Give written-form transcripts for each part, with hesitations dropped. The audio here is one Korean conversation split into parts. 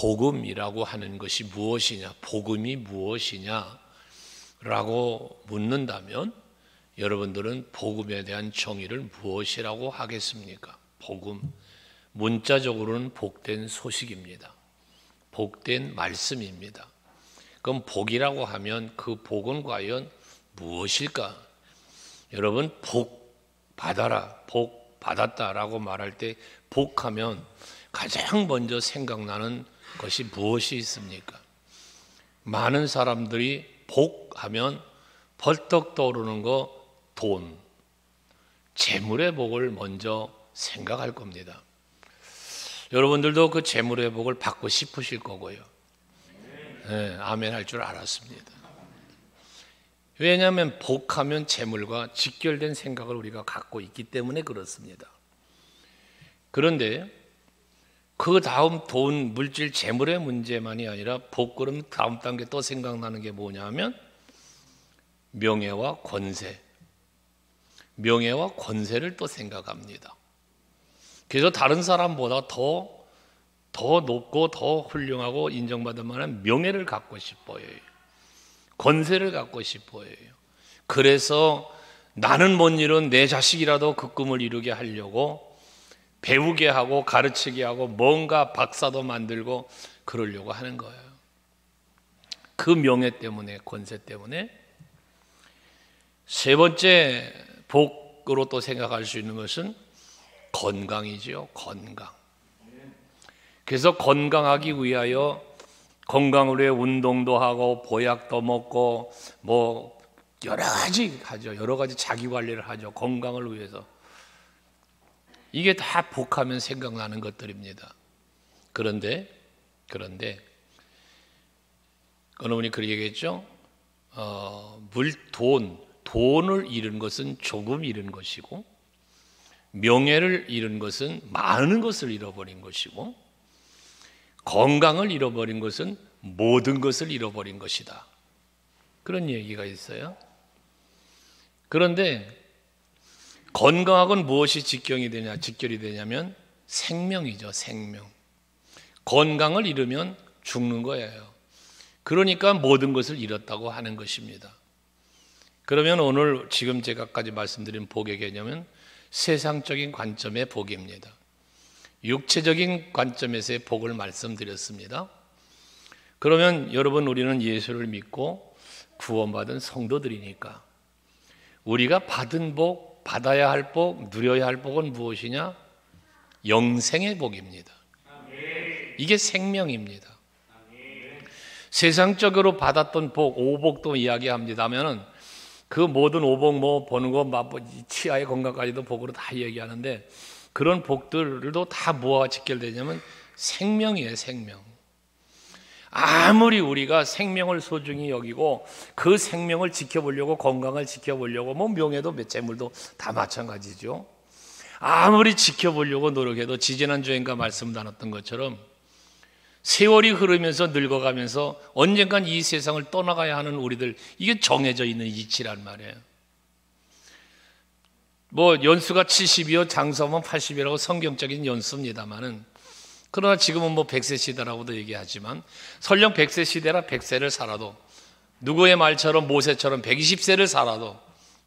복음이라고 하는 것이 무엇이냐, 복음이 무엇이냐 라고 묻는다면 여러분들은 복음에 대한 정의를 무엇이라고 하겠습니까? 복음, 문자적으로는 복된 소식입니다. 복된 말씀입니다. 그럼 복이라고 하면 그 복은 과연 무엇일까? 여러분, 복 받아라, 복 받았다라고 말할 때 복하면 가장 먼저 생각나는 것이 무엇이 있습니까? 많은 사람들이 복하면 벌떡 떠오르는 거 돈, 재물의 복을 먼저 생각할 겁니다. 여러분들도 그 재물의 복을 받고 싶으실 거고요. 네, 아멘 할 줄 알았습니다. 왜냐하면 복하면 재물과 직결된 생각을 우리가 갖고 있기 때문에 그렇습니다. 그런데 그 다음 돈, 물질, 재물의 문제만이 아니라 복 그러면 다음 단계 또 생각나는 게 뭐냐 하면 명예와 권세, 명예와 권세를 또 생각합니다. 그래서 다른 사람보다 더 높고 더 훌륭하고 인정받을 만한 명예를 갖고 싶어요. 권세를 갖고 싶어요. 그래서 나는 못 이룬 내 자식이라도 그 꿈을 이루게 하려고 배우게 하고 가르치게 하고 뭔가 박사도 만들고 그러려고 하는 거예요. 그 명예 때문에, 권세 때문에. 세 번째 복으로 또 생각할 수 있는 것은 건강이죠. 건강. 그래서 건강하기 위하여 건강을 위해 운동도 하고 보약도 먹고 뭐 여러 가지 하죠. 여러 가지 자기 관리를 하죠. 건강을 위해서. 이게 다 복하면 생각나는 것들입니다. 그런데 어느 분이 그렇게 얘기했죠. 돈을 잃은 것은 조금 잃은 것이고 명예를 잃은 것은 많은 것을 잃어버린 것이고 건강을 잃어버린 것은 모든 것을 잃어버린 것이다. 그런 얘기가 있어요. 그런데 건강하고는 무엇이 직결이 되냐면 생명이죠. 생명. 건강을 잃으면 죽는 거예요. 그러니까 모든 것을 잃었다고 하는 것입니다. 그러면 오늘 지금 제가까지 말씀드린 복의 개념은 세상적인 관점의 복입니다. 육체적인 관점에서의 복을 말씀드렸습니다. 그러면 여러분, 우리는 예수를 믿고 구원받은 성도들이니까 우리가 받은 복, 받아야 할 복, 누려야 할 복은 무엇이냐? 영생의 복입니다. 이게 생명입니다. 세상적으로 받았던 복, 오복도 이야기합니다면은 그 모든 오복 뭐 보는 거, 치아의 건강까지도 복으로 다 얘기하는데 그런 복들도 다 뭐와 직결되냐면 생명이에요. 생명. 아무리 우리가 생명을 소중히 여기고 그 생명을 지켜보려고, 건강을 지켜보려고, 뭐 명예도 재물도 다 마찬가지죠. 아무리 지켜보려고 노력해도 지지난주엔가 말씀 나눴던 것처럼 세월이 흐르면서 늙어가면서 언젠간 이 세상을 떠나가야 하는 우리들, 이게 정해져 있는 이치란 말이에요. 뭐 연수가 70이요 장수하면 80이라고 성경적인 연수입니다만은, 그러나 지금은 뭐 100세 시대라고도 얘기하지만 설령 100세 시대라 100세를 살아도, 누구의 말처럼 모세처럼 120세를 살아도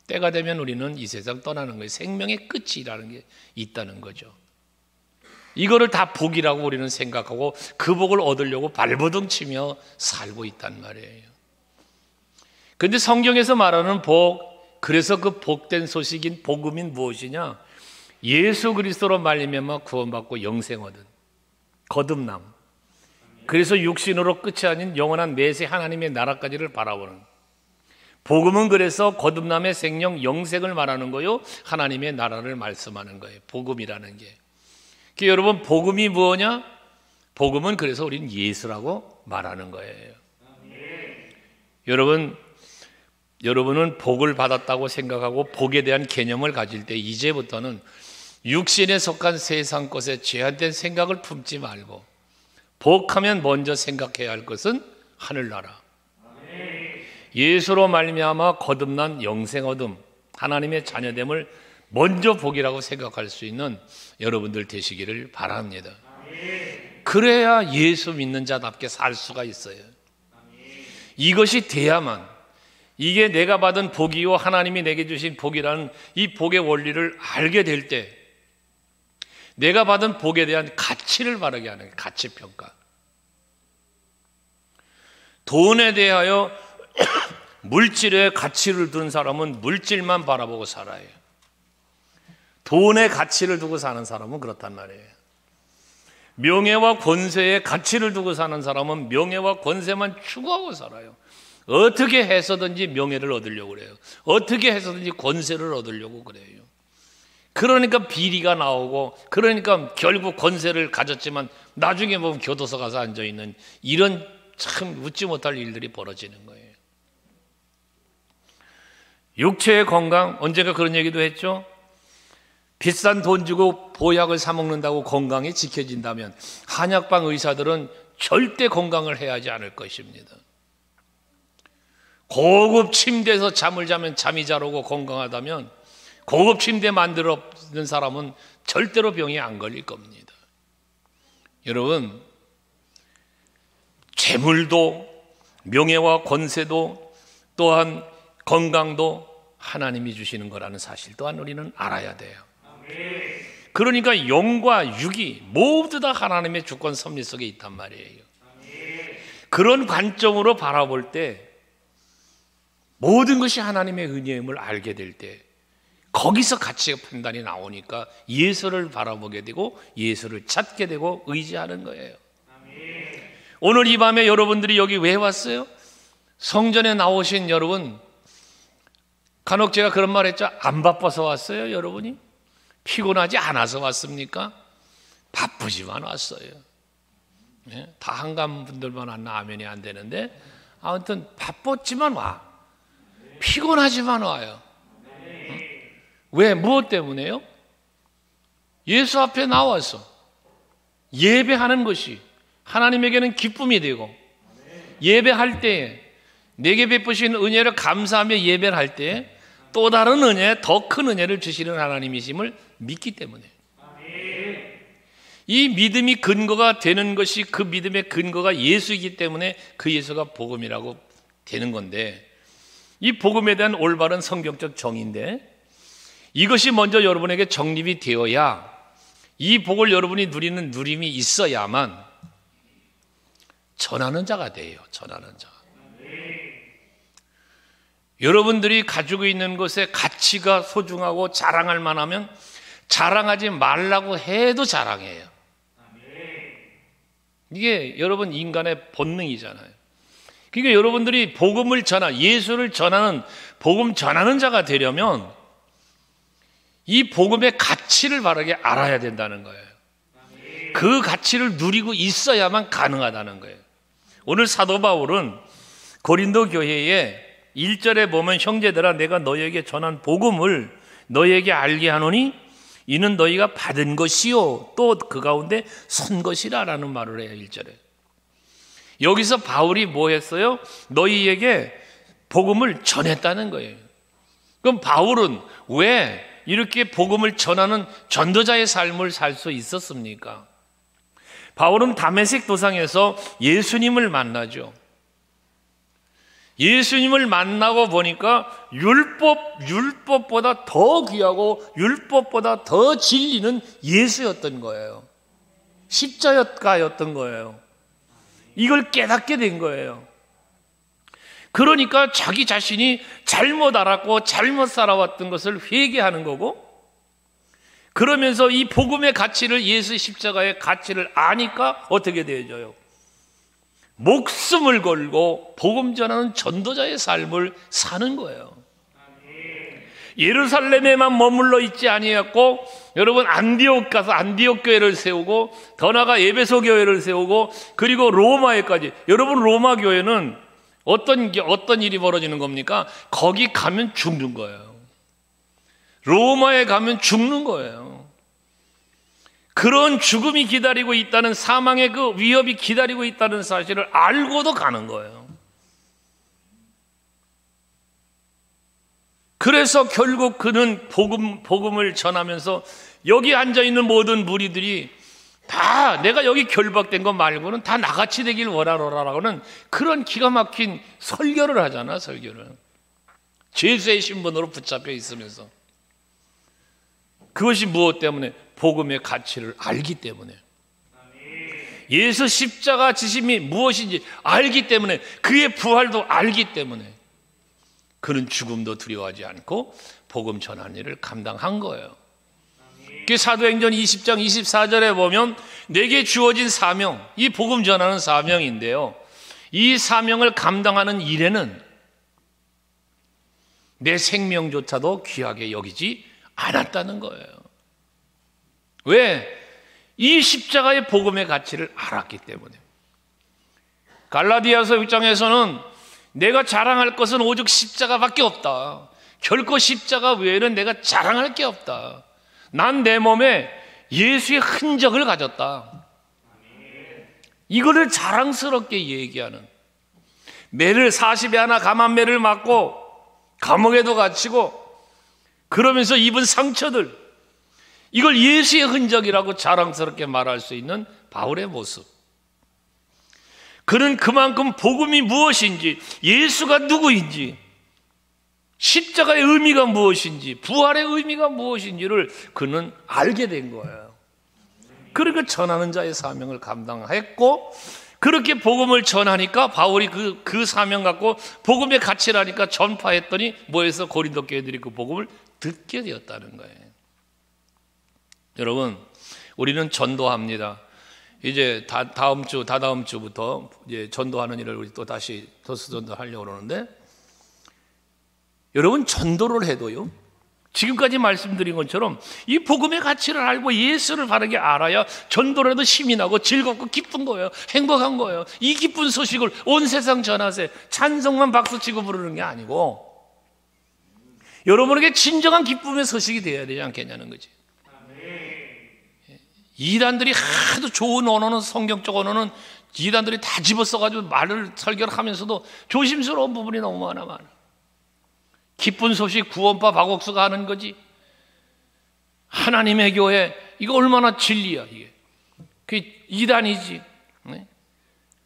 때가 되면 우리는 이 세상 떠나는 거예요. 생명의 끝이라는 게 있다는 거죠. 이거를 다 복이라고 우리는 생각하고 그 복을 얻으려고 발버둥 치며 살고 있단 말이에요. 그런데 성경에서 말하는 복, 그래서 그 복된 소식인 복음인 무엇이냐? 예수 그리스도로 말미암아 구원받고 영생 얻은 거듭남. 그래서 육신으로 끝이 아닌 영원한 내세 하나님의 나라까지를 바라보는 복음은, 그래서 거듭남의 생명, 영생을 말하는 거요, 하나님의 나라를 말씀하는 거예요. 복음이라는 게. 여러분, 복음이 뭐냐? 복음은 그래서 우리는 예수라고 말하는 거예요. 여러분은 복을 받았다고 생각하고 복에 대한 개념을 가질 때 이제부터는 육신에 속한 세상 것에 제한된 생각을 품지 말고 복하면 먼저 생각해야 할 것은 하늘나라, 예수로 말미암아 거듭난 영생 얻음, 하나님의 자녀됨을 먼저 복이라고 생각할 수 있는 여러분들 되시기를 바랍니다. 그래야 예수 믿는 자답게 살 수가 있어요. 이것이 돼야만, 이게 내가 받은 복이요 하나님이 내게 주신 복이라는 이 복의 원리를 알게 될 때 내가 받은 복에 대한 가치를 바르게 하는 가치평가. 돈에 대하여 물질의 가치를 둔 사람은 물질만 바라보고 살아요. 돈의 가치를 두고 사는 사람은 그렇단 말이에요. 명예와 권세의 가치를 두고 사는 사람은 명예와 권세만 추구하고 살아요. 어떻게 해서든지 명예를 얻으려고 그래요. 어떻게 해서든지 권세를 얻으려고 그래요. 그러니까 비리가 나오고, 그러니까 결국 권세를 가졌지만 나중에 보면 교도소 가서 앉아있는 이런 참 웃지 못할 일들이 벌어지는 거예요. 육체의 건강, 언젠가 그런 얘기도 했죠. 비싼 돈 주고 보약을 사 먹는다고 건강이 지켜진다면 한약방 의사들은 절대 건강을 해하지 않을 것입니다. 고급 침대에서 잠을 자면 잠이 잘 오고 건강하다면 고급 침대 만들었는 사람은 절대로 병이 안 걸릴 겁니다. 여러분, 재물도 명예와 권세도 또한 건강도 하나님이 주시는 거라는 사실 또한 우리는 알아야 돼요. 그러니까 영과 육이 모두 다 하나님의 주권 섭리 속에 있단 말이에요. 그런 관점으로 바라볼 때 모든 것이 하나님의 은혜임을 알게 될 때 거기서 가치의 판단이 나오니까 예수를 바라보게 되고 예수를 찾게 되고 의지하는 거예요. 오늘 이 밤에 여러분들이 여기 왜 왔어요? 성전에 나오신 여러분, 간혹 제가 그런 말 했죠. 안 바빠서 왔어요, 여러분이? 피곤하지 않아서 왔습니까? 바쁘지만 왔어요. 다 한가한 분들만 왔나 아멘이 안 되는데, 아무튼 바빴지만 와. 피곤하지만 와요. 왜? 무엇 때문에요? 예수 앞에 나와서 예배하는 것이 하나님에게는 기쁨이 되고, 예배할 때에 내게 베푸신 은혜를 감사하며 예배를 할 때에 또 다른 은혜, 더 큰 은혜를 주시는 하나님이심을 믿기 때문에, 이 믿음이 근거가 되는 것이, 그 믿음의 근거가 예수이기 때문에 그 예수가 복음이라고 되는 건데, 이 복음에 대한 올바른 성경적 정의인데, 이것이 먼저 여러분에게 정립이 되어야, 이 복을 여러분이 누리는 누림이 있어야만 전하는 자가 돼요. 전하는 자. 여러분들이 가지고 있는 것에 가치가 소중하고 자랑할 만하면 자랑하지 말라고 해도 자랑해요. 이게 여러분 인간의 본능이잖아요. 그러니까 여러분들이 복음을 예수를 전하는, 복음 전하는 자가 되려면 이 복음의 가치를 바르게 알아야 된다는 거예요. 그 가치를 누리고 있어야만 가능하다는 거예요. 오늘 사도 바울은 고린도 교회에 1절에 보면, 형제들아 내가 너희에게 전한 복음을 너희에게 알게 하노니 이는 너희가 받은 것이요 또 그 가운데 선 것이라 라는 말을 해요. 1절에. 여기서 바울이 뭐 했어요? 너희에게 복음을 전했다는 거예요. 그럼 바울은 왜 이렇게 복음을 전하는 전도자의 삶을 살 수 있었습니까? 바울은 다메섹 도상에서 예수님을 만나죠. 예수님을 만나고 보니까 율법보다 더 귀하고 율법보다 더 진리는 예수였던 거예요. 십자가였던 거예요. 이걸 깨닫게 된 거예요. 그러니까 자기 자신이 잘못 알았고 잘못 살아왔던 것을 회개하는 거고, 그러면서 이 복음의 가치를, 예수의 십자가의 가치를 아니까 어떻게 되어져요? 목숨을 걸고 복음 전하는 전도자의 삶을 사는 거예요. 예루살렘에만 머물러 있지 아니했고, 여러분 안디옥 가서 안디옥 교회를 세우고, 더 나아가 에베소 교회를 세우고, 그리고 로마에까지. 여러분 로마 교회는 어떤 일이 벌어지는 겁니까? 거기 가면 죽는 거예요. 로마에 가면 죽는 거예요. 그런 죽음이 기다리고 있다는, 사망의 그 위협이 기다리고 있다는 사실을 알고도 가는 거예요. 그래서 결국 그는 복음을 전하면서 여기 앉아있는 모든 무리들이 다 내가 여기 결박된 것 말고는 다 나같이 되길 원하노라라고는 그런 기가 막힌 설교를 하잖아. 설교를 죄수의 신분으로 붙잡혀 있으면서. 그것이 무엇 때문에? 복음의 가치를 알기 때문에. 예수 십자가 지심이 무엇인지 알기 때문에, 그의 부활도 알기 때문에 그는 죽음도 두려워하지 않고 복음 전하는 일을 감당한 거예요. 그 사도행전 20장 24절에 보면 내게 주어진 사명, 이 복음 전하는 사명인데요, 이 사명을 감당하는 일에는 내 생명조차도 귀하게 여기지 않았다는 거예요. 왜? 이 십자가의 복음의 가치를 알았기 때문에. 갈라디아서 6장에서는 내가 자랑할 것은 오직 십자가밖에 없다. 결코 십자가 외에는 내가 자랑할 게 없다. 난 내 몸에 예수의 흔적을 가졌다. 이거를 자랑스럽게 얘기하는, 매를 40에 하나 감한 매를 맞고 감옥에도 갇히고 그러면서 입은 상처들, 이걸 예수의 흔적이라고 자랑스럽게 말할 수 있는 바울의 모습. 그는 그만큼 복음이 무엇인지, 예수가 누구인지, 십자가의 의미가 무엇인지, 부활의 의미가 무엇인지를 그는 알게 된 거예요. 그러니까 전하는 자의 사명을 감당했고, 그렇게 복음을 전하니까 바울이 그 사명 갖고 복음의 가치라니까 전파했더니 뭐해서 고린도 교회들이 그 복음을 듣게 되었다는 거예요. 여러분, 우리는 전도합니다. 이제 다다음 주부터 이제 전도하는 일을 우리 또 다시 전도하려고 그러는데, 여러분, 전도를 해도요, 지금까지 말씀드린 것처럼 이 복음의 가치를 알고 예수를 바르게 알아야 전도를 해도 힘이 나고 즐겁고 기쁜 거예요. 행복한 거예요. 이 기쁜 소식을 온 세상 전하세. 찬송만 박수치고 부르는 게 아니고 여러분에게 진정한 기쁨의 소식이 되어야 되지 않겠냐는 거지. 이단들이 하도 좋은 언어는, 성경적 언어는 이단들이 다 집어써가지고 말을 설교를 하면서도 조심스러운 부분이 너무 많아. 기쁜 소식 구원파 박옥수가 하는 거지. 하나님의 교회, 이거 얼마나 진리야 이게. 그 이단이지.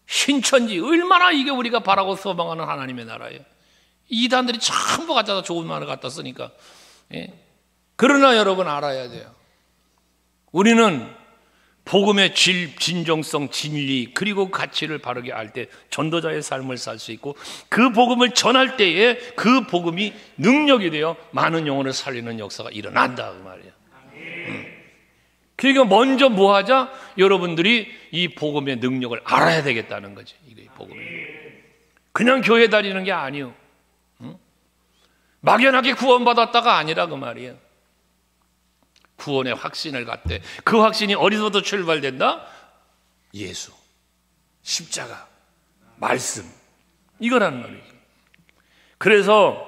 신천지, 얼마나 이게 우리가 바라고 소망하는 하나님의 나라예요. 이단들이 전부 갖다가 좋은 말을 갖다 쓰니까. 그러나 여러분 알아야 돼요. 우리는 복음의 진정성, 진리, 그리고 가치를 바르게 알 때 전도자의 삶을 살 수 있고, 그 복음을 전할 때에 그 복음이 능력이 되어 많은 영혼을 살리는 역사가 일어난다 그 말이에요. 그러니까 먼저 뭐 하자? 여러분들이 이 복음의 능력을 알아야 되겠다는 거지. 이게 복음의 그냥 교회 다니는 게 아니요, 막연하게 구원받았다가 아니라 그 말이에요. 구원의 확신을 갖되, 그 확신이 어디서부터 출발된다? 예수, 십자가, 말씀, 이거라는 말이죠. 그래서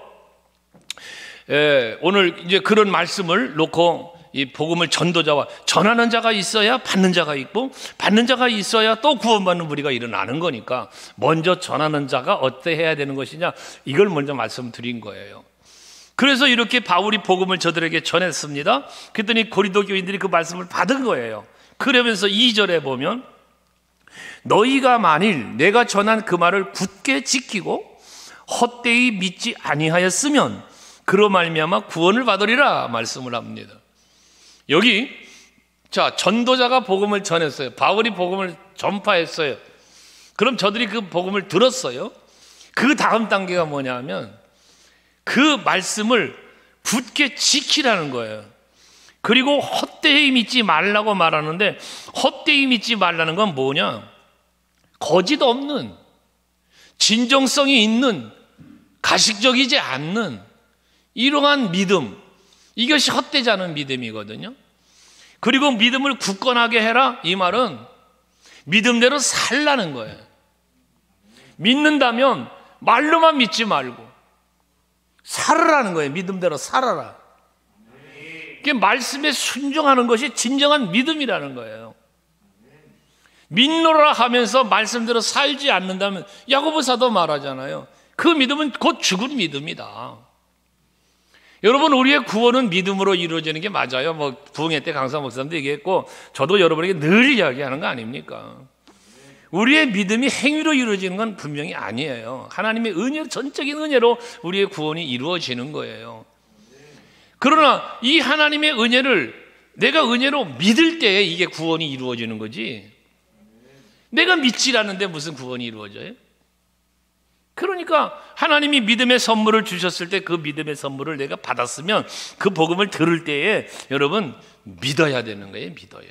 오늘 이제 그런 말씀을 놓고 이 복음을 전도자와 전하는 자가 있어야 받는 자가 있고, 받는 자가 있어야 또 구원받는 무리가 일어나는 거니까 먼저 전하는 자가 어떻게 해야 되는 것이냐, 이걸 먼저 말씀드린 거예요. 그래서 이렇게 바울이 복음을 저들에게 전했습니다. 그랬더니 고린도 교인들이 그 말씀을 받은 거예요. 그러면서 2절에 보면 너희가 만일 내가 전한 그 말을 굳게 지키고 헛되이 믿지 아니하였으면 그로 말미암아 구원을 받으리라 말씀을 합니다. 여기 자, 전도자가 복음을 전했어요. 바울이 복음을 전파했어요. 그럼 저들이 그 복음을 들었어요. 그 다음 단계가 뭐냐면 그 말씀을 굳게 지키라는 거예요. 그리고 헛되이 믿지 말라고 말하는데, 헛되이 믿지 말라는 건 뭐냐? 거짓 없는, 진정성이 있는, 가식적이지 않는 이러한 믿음, 이것이 헛되지 않은 믿음이거든요. 그리고 믿음을 굳건하게 해라, 이 말은 믿음대로 살라는 거예요. 믿는다면 말로만 믿지 말고 살아라는 거예요. 믿음대로 살아라. 이게 말씀에 순종하는 것이 진정한 믿음이라는 거예요. 믿노라 하면서 말씀대로 살지 않는다면, 야고보사도 말하잖아요. 그 믿음은 곧 죽은 믿음이다. 여러분, 우리의 구원은 믿음으로 이루어지는 게 맞아요. 뭐 부흥회 때 강사 목사님도 얘기했고 저도 여러분에게 늘 이야기하는 거 아닙니까? 우리의 믿음이 행위로 이루어지는 건 분명히 아니에요. 하나님의 은혜, 전적인 은혜로 우리의 구원이 이루어지는 거예요. 그러나 이 하나님의 은혜를 내가 은혜로 믿을 때에 이게 구원이 이루어지는 거지, 내가 믿질 않는데 무슨 구원이 이루어져요? 그러니까 하나님이 믿음의 선물을 주셨을 때 그 믿음의 선물을 내가 받았으면 그 복음을 들을 때에 여러분 믿어야 되는 거예요. 믿어야.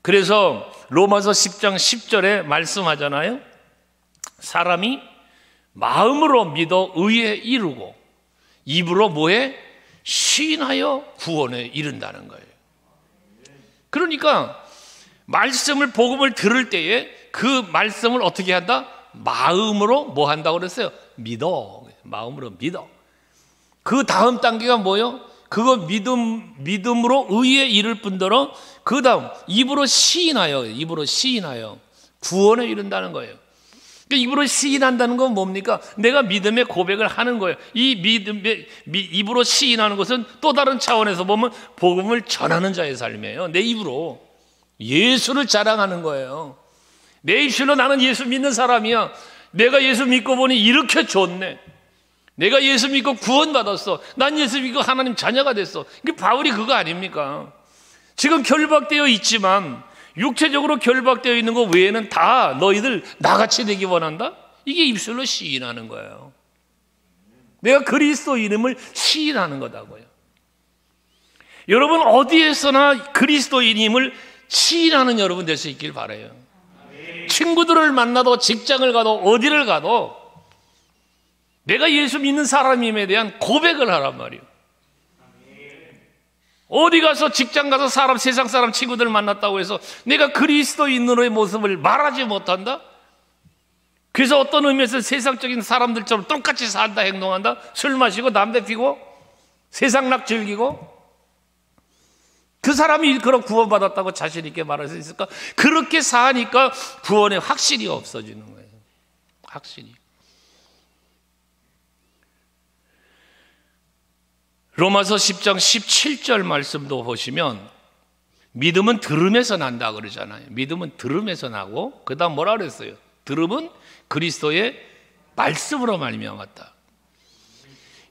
그래서 로마서 10장 10절에 말씀하잖아요. 사람이 마음으로 믿어 의에 이르고 입으로 뭐해? 시인하여 구원에 이른다는 거예요. 그러니까 말씀을, 복음을 들을 때에 그 말씀을 어떻게 한다? 마음으로 뭐 한다고 그랬어요? 믿어. 마음으로 믿어. 그 다음 단계가 뭐예요? 그거 믿음으로 의에 이를 뿐더러 그 다음 입으로 시인하여 구원에 이른다는 거예요. 입으로 시인한다는 건 뭡니까? 내가 믿음의 고백을 하는 거예요. 이 입으로 시인하는 것은 또 다른 차원에서 보면 복음을 전하는 자의 삶이에요. 내 입으로 예수를 자랑하는 거예요. 내 입술로 나는 예수 믿는 사람이야. 내가 예수 믿고 보니 이렇게 좋네. 내가 예수 믿고 구원받았어. 난 예수 믿고 하나님 자녀가 됐어. 이게 바울이 그거 아닙니까? 지금 결박되어 있지만 육체적으로 결박되어 있는 것 외에는 다 너희들 나같이 되기 원한다? 이게 입술로 시인하는 거예요. 내가 그리스도 이름을 시인하는 거다고요. 여러분, 어디에서나 그리스도인임을 시인하는 여러분 될 수 있길 바라요. 친구들을 만나도, 직장을 가도, 어디를 가도 내가 예수 믿는 사람임에 대한 고백을 하란 말이에요. 어디 가서, 직장 가서 세상 사람 친구들 만났다고 해서 내가 그리스도인으로의 모습을 말하지 못한다? 그래서 어떤 의미에서 세상적인 사람들처럼 똑같이 산다, 행동한다? 술 마시고 담배 피고 세상락 즐기고? 그 사람이 그런 구원받았다고 자신 있게 말할 수 있을까? 그렇게 사니까 구원의 확신이 없어지는 거예요. 확신이. 로마서 10장 17절 말씀도 보시면 믿음은 들음에서 난다 그러잖아요. 믿음은 들음에서 나고 그 다음 뭐라 그랬어요? 들음은 그리스도의 말씀으로 말미암았다.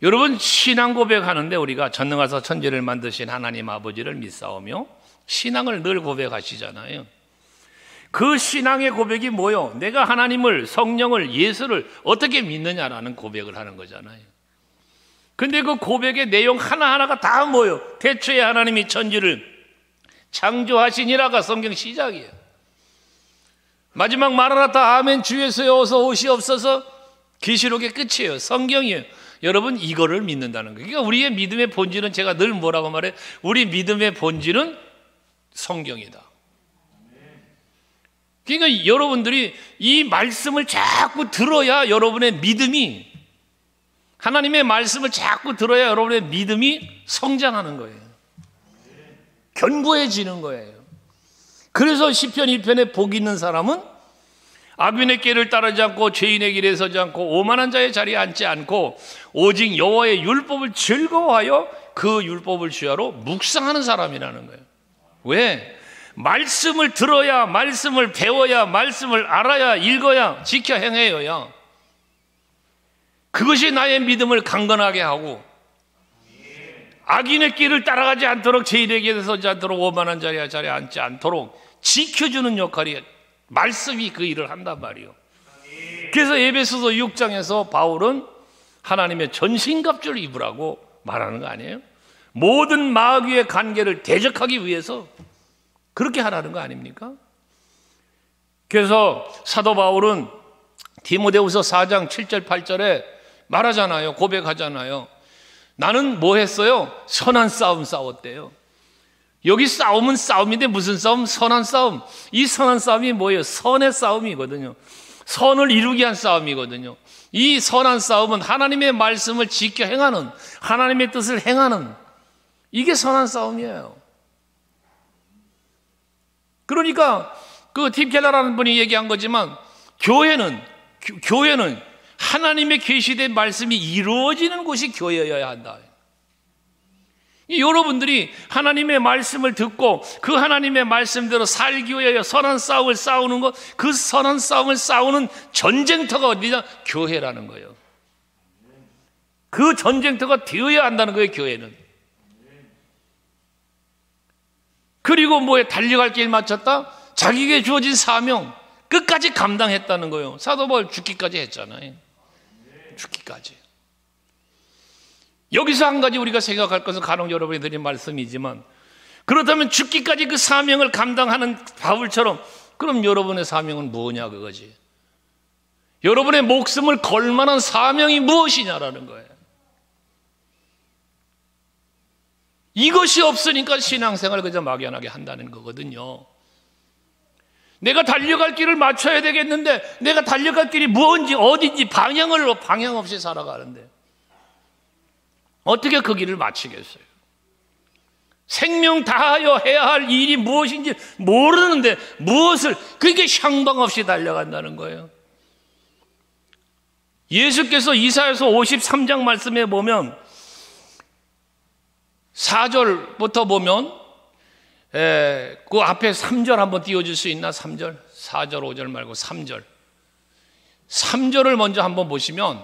여러분, 신앙 고백하는데 우리가 전능하사 천지를 만드신 하나님 아버지를 믿사오며 신앙을 늘 고백하시잖아요. 그 신앙의 고백이 뭐요? 내가 하나님을, 성령을, 예수를 어떻게 믿느냐라는 고백을 하는 거잖아요. 근데 그 고백의 내용 하나하나가 다 뭐요? 태초에 하나님이 천지를 창조하시니라가 성경 시작이에요. 마지막 마라나타 아멘 주 예수여 어서 오시옵소서 계시록의 끝이에요. 성경이에요. 여러분, 이거를 믿는다는 거예요. 그러니까 우리의 믿음의 본질은, 제가 늘 뭐라고 말해? 우리 믿음의 본질은 성경이다. 그러니까 여러분들이 이 말씀을 자꾸 들어야 여러분의 믿음이, 하나님의 말씀을 자꾸 들어야 여러분의 믿음이 성장하는 거예요. 견고해지는 거예요. 그래서 시편 1편에 복 있는 사람은 악인의 길을 따르지 않고 죄인의 길에 서지 않고 오만한 자의 자리에 앉지 않고 오직 여호와의 율법을 즐거워하여 그 율법을 주야로 묵상하는 사람이라는 거예요. 왜? 말씀을 들어야, 말씀을 배워야, 말씀을 알아야, 읽어야, 지켜 행해야 그것이 나의 믿음을 강건하게 하고, 악인의 길을 따라가지 않도록, 죄인의 길에 서지 않도록, 오만한 자리에 앉지 않도록 지켜주는 역할이, 말씀이 그 일을 한단 말이에요. 그래서 에베소서 6장에서 바울은 하나님의 전신갑주를 입으라고 말하는 거 아니에요? 모든 마귀의 관계를 대적하기 위해서 그렇게 하라는 거 아닙니까? 그래서 사도 바울은 디모데후서 4장 7절 8절에 말하잖아요. 고백하잖아요. 나는 뭐 했어요? 선한 싸움 싸웠대요. 여기 싸움은 싸움인데 무슨 싸움? 선한 싸움. 이 선한 싸움이 뭐예요? 선의 싸움이거든요. 선을 이루기 위한 싸움이거든요. 이 선한 싸움은 하나님의 말씀을 지켜 행하는, 하나님의 뜻을 행하는, 이게 선한 싸움이에요. 그러니까 그 팀 켈러라는 분이 얘기한 거지만 교회는 하나님의 계시된 말씀이 이루어지는 곳이 교회여야 한다. 여러분들이 하나님의 말씀을 듣고 그 하나님의 말씀대로 살기 위하여 선한 싸움을 싸우는 것, 그 선한 싸움을 싸우는 전쟁터가 어디냐? 교회라는 거예요. 그 전쟁터가 되어야 한다는 거예요, 교회는. 그리고 뭐에 달려갈 길 마쳤다? 자기에게 주어진 사명 끝까지 감당했다는 거예요. 사도 바울 죽기까지 했잖아요. 죽기까지. 여기서 한 가지 우리가 생각할 것은 간혹 여러분이 드린 말씀이지만, 그렇다면 죽기까지 그 사명을 감당하는 바울처럼 그럼 여러분의 사명은 뭐냐 그거지. 여러분의 목숨을 걸 만한 사명이 무엇이냐라는 거예요. 이것이 없으니까 신앙생활을 그저 막연하게 한다는 거거든요. 내가 달려갈 길을 맞춰야 되겠는데 내가 달려갈 길이 뭔지 어딘지 방향 없이 살아가는데 어떻게 그 길을 맞추겠어요? 생명 다하여 해야 할 일이 무엇인지 모르는데 무엇을 그게 향방 없이 달려간다는 거예요. 예수께서 이사야서 53장 말씀에 보면 4절부터 보면 그 앞에 3절 한번 띄워줄 수 있나? 3절? 4절 5절 말고 3절. 3절을 먼저 한번 보시면